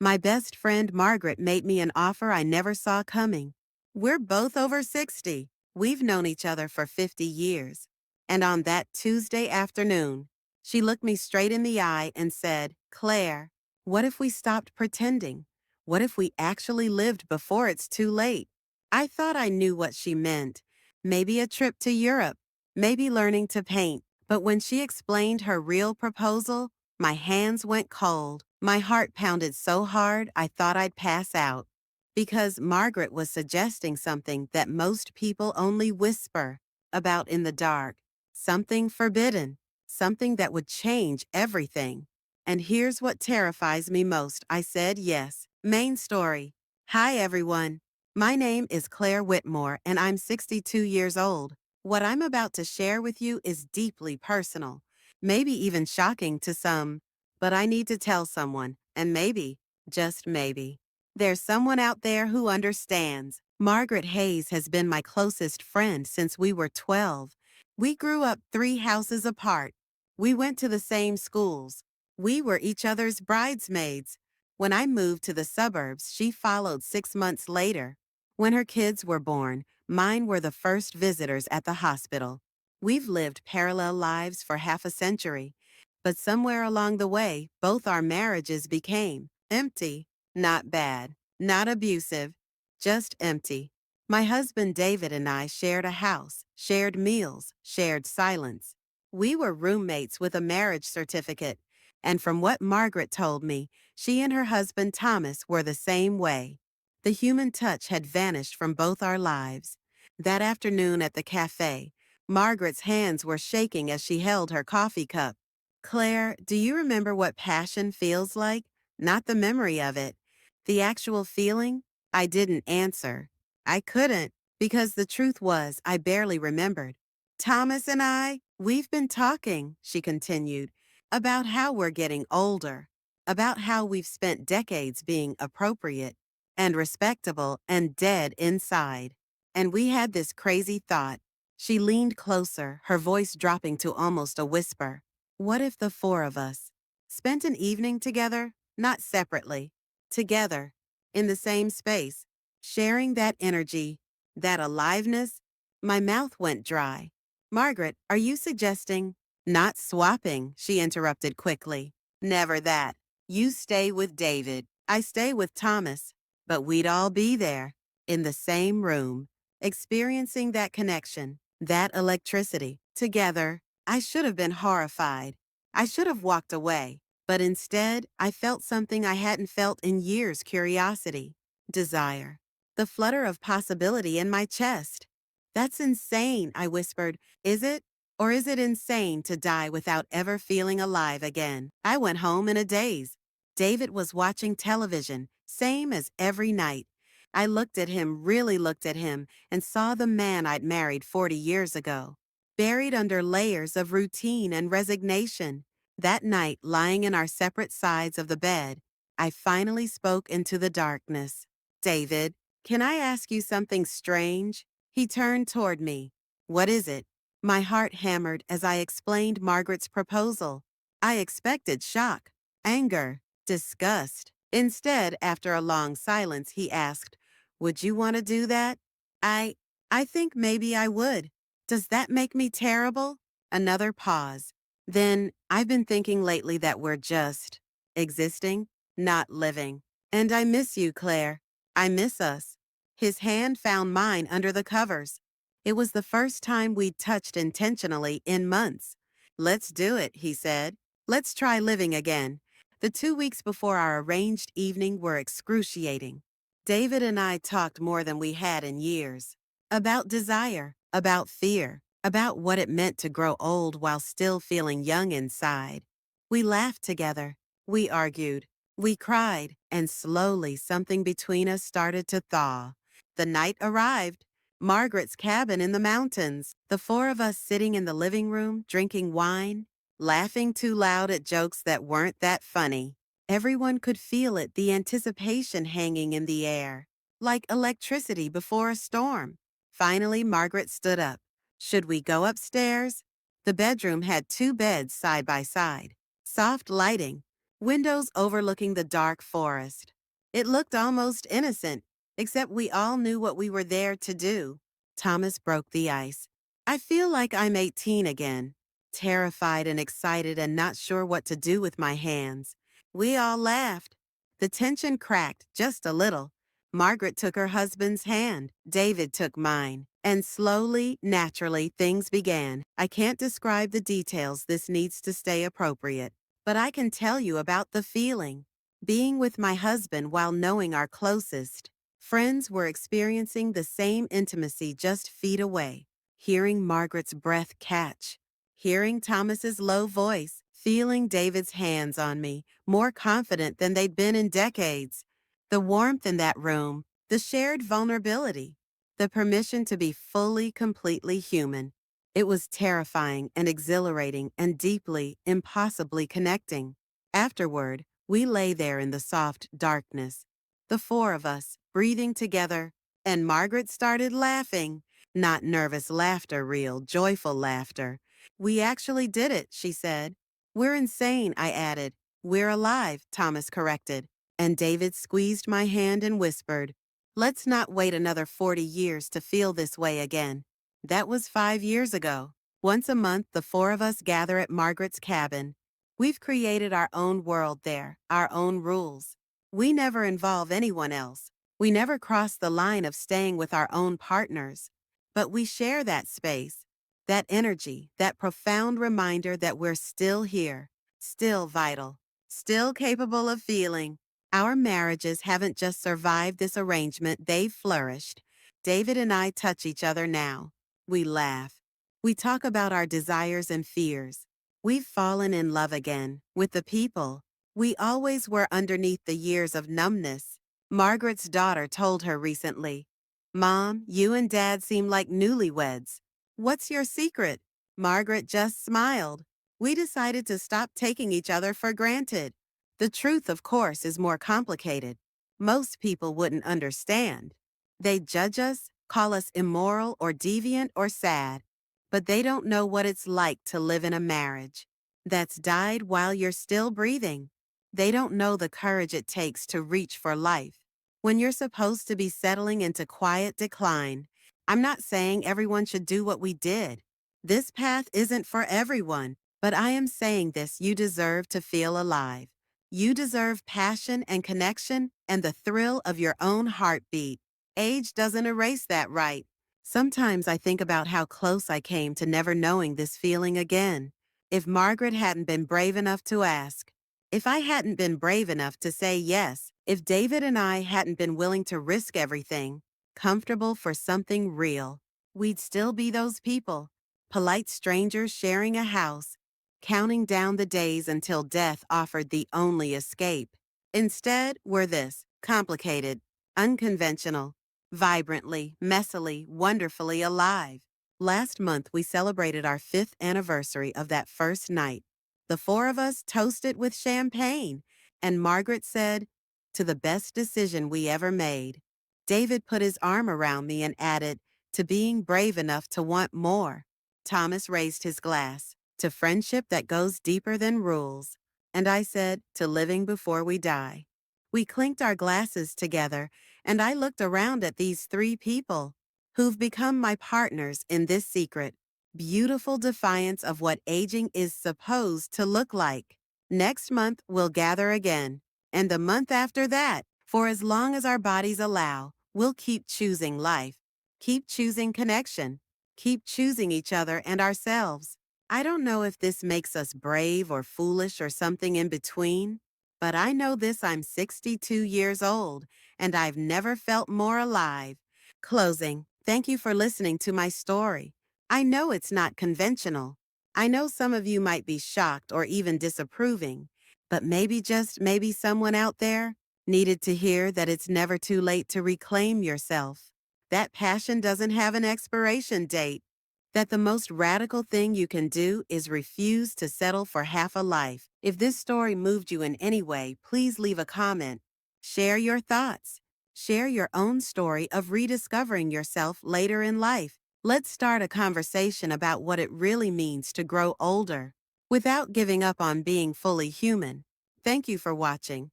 My best friend Margaret made me an offer I never saw coming. We're both over 60. We've known each other for 50 years. And on that Tuesday afternoon, she looked me straight in the eye and said, Claire, what if we stopped pretending? What if we actually lived before it's too late? I thought I knew what she meant. Maybe a trip to Europe, maybe learning to paint. But when she explained her real proposal, my hands went cold. My heart pounded so hard I thought I'd pass out. Because Margaret was suggesting something that most people only whisper about in the dark. Something forbidden. Something that would change everything. And here's what terrifies me most. I said yes. Main story. Hi everyone. My name is Claire Whitmore and I'm 62 years old. What I'm about to share with you is deeply personal, maybe even shocking to some, but I need to tell someone, and maybe, just maybe, there's someone out there who understands. Margaret Hayes has been my closest friend since we were 12. We grew up 3 houses apart. We went to the same schools. We were each other's bridesmaids. When I moved to the suburbs, she followed 6 months later. When her kids were born, mine were the first visitors at the hospital. We've lived parallel lives for half a century. But somewhere along the way, both our marriages became empty, not bad, not abusive, just empty. My husband David and I shared a house, shared meals, shared silence. We were roommates with a marriage certificate, and from what Margaret told me, she and her husband Thomas were the same way. The human touch had vanished from both our lives. That afternoon at the cafe, Margaret's hands were shaking as she held her coffee cup. Claire, do you remember what passion feels like? Not the memory of it. The actual feeling? I didn't answer. I couldn't, because the truth was I barely remembered. Thomas and I, we've been talking, she continued, about how we're getting older, about how we've spent decades being appropriate and respectable and dead inside. And we had this crazy thought. She leaned closer, her voice dropping to almost a whisper. What if the 4 of us spent an evening together, not separately, together, in the same space, sharing that energy, that aliveness? My mouth went dry. Margaret, are you suggesting? Not swapping, she interrupted quickly. Never that. You stay with David. I stay with Thomas. But we'd all be there, in the same room, experiencing that connection, that electricity, together. I should have been horrified. I should have walked away. But instead, I felt something I hadn't felt in years: curiosity, desire, the flutter of possibility in my chest. That's insane, I whispered. Is it? Or is it insane to die without ever feeling alive again? I went home in a daze. David was watching television, same as every night. I looked at him, really looked at him, and saw the man I'd married 40 years ago, buried under layers of routine and resignation. That night, lying in our separate sides of the bed, I finally spoke into the darkness. David, can I ask you something strange? He turned toward me. What is it? My heart hammered as I explained Margaret's proposal. I expected shock, anger, disgust. Instead, after a long silence, he asked, would you want to do that? I, I think maybe I would. Does that make me terrible? Another pause. Then, I've been thinking lately that we're just existing, not living. And I miss you, Claire. I miss us. His hand found mine under the covers. It was the first time we'd touched intentionally in months. Let's do it, he said. Let's try living again. The 2 weeks before our arranged evening were excruciating. David and I talked more than we had in years. About desire, about fear, about what it meant to grow old while still feeling young inside. We laughed together. We argued. We cried. And slowly something between us started to thaw. The night arrived. Margaret's cabin in the mountains. The 4 of us sitting in the living room, drinking wine, laughing too loud at jokes that weren't that funny. Everyone could feel it, the anticipation hanging in the air, like electricity before a storm. Finally, Margaret stood up. Should we go upstairs? The bedroom had 2 beds side by side. Soft lighting. windows overlooking the dark forest. It looked almost innocent, except we all knew what we were there to do. Thomas broke the ice. I feel like I'm 18 again, terrified and excited and not sure what to do with my hands. We all laughed. The tension cracked just a little. Margaret took her husband's hand. David took mine. And slowly, naturally, things began. I can't describe the details. This needs to stay appropriate. But I can tell you about the feeling. Being with my husband while knowing our closest friends were experiencing the same intimacy just feet away. Hearing Margaret's breath catch. Hearing Thomas's low voice. Feeling David's hands on me, more confident than they'd been in decades. The warmth in that room, the shared vulnerability, the permission to be fully, completely human. It was terrifying and exhilarating and deeply, impossibly connecting. Afterward, we lay there in the soft darkness, the four of us, breathing together, and Margaret started laughing. Not nervous laughter, real, joyful laughter. We actually did it, she said. We're insane, I added. We're alive, Thomas corrected. And David squeezed my hand and whispered, let's not wait another 40 years to feel this way again. That was 5 years ago. Once a month, the four of us gather at Margaret's cabin. We've created our own world there, our own rules. We never involve anyone else. We never cross the line of staying with our own partners. But we share that space, that energy, that profound reminder that we're still here, still vital, still capable of feeling. Our marriages haven't just survived this arrangement, they've flourished. David and I touch each other now. We laugh. We talk about our desires and fears. We've fallen in love again with the people we always were underneath the years of numbness. Margaret's daughter told her recently, Mom, you and Dad seem like newlyweds. What's your secret? Margaret just smiled. We decided to stop taking each other for granted. The truth, of course, is more complicated. Most people wouldn't understand. They judge us, call us immoral or deviant or sad, but they don't know what it's like to live in a marriage that's died while you're still breathing. They don't know the courage it takes to reach for life when you're supposed to be settling into quiet decline. I'm not saying everyone should do what we did. This path isn't for everyone, but I am saying this: you deserve to feel alive. You deserve passion and connection and the thrill of your own heartbeat. Age doesn't erase that, right? Sometimes I think about how close I came to never knowing this feeling again. If Margaret hadn't been brave enough to ask, if I hadn't been brave enough to say yes, if David and I hadn't been willing to risk everything, comfortable for something real, we'd still be those people, polite strangers sharing a house, counting down the days until death offered the only escape. Instead, we're this: complicated, unconventional, vibrantly, messily, wonderfully alive. Last month, we celebrated our 5th anniversary of that first night. The four of us toasted with champagne, and Margaret said, to the best decision we ever made. David put his arm around me and added, to being brave enough to want more. Thomas raised his glass, to friendship that goes deeper than rules. And I said, to living before we die. We clinked our glasses together, and I looked around at these 3 people who've become my partners in this secret, beautiful defiance of what aging is supposed to look like. Next month, we'll gather again. And the month after that, for as long as our bodies allow, we'll keep choosing life, keep choosing connection, keep choosing each other and ourselves. I don't know if this makes us brave or foolish or something in between, but I know this: I'm 62 years old, and I've never felt more alive. Closing, thank you for listening to my story. I know it's not conventional. I know some of you might be shocked or even disapproving, but maybe, just maybe, someone out there needed to hear that it's never too late to reclaim yourself. That passion doesn't have an expiration date. That the most radical thing you can do is refuse to settle for half a life. If this story moved you in any way, please leave a comment. Share your thoughts. Share your own story of rediscovering yourself later in life. Let's start a conversation about what it really means to grow older without giving up on being fully human. Thank you for watching.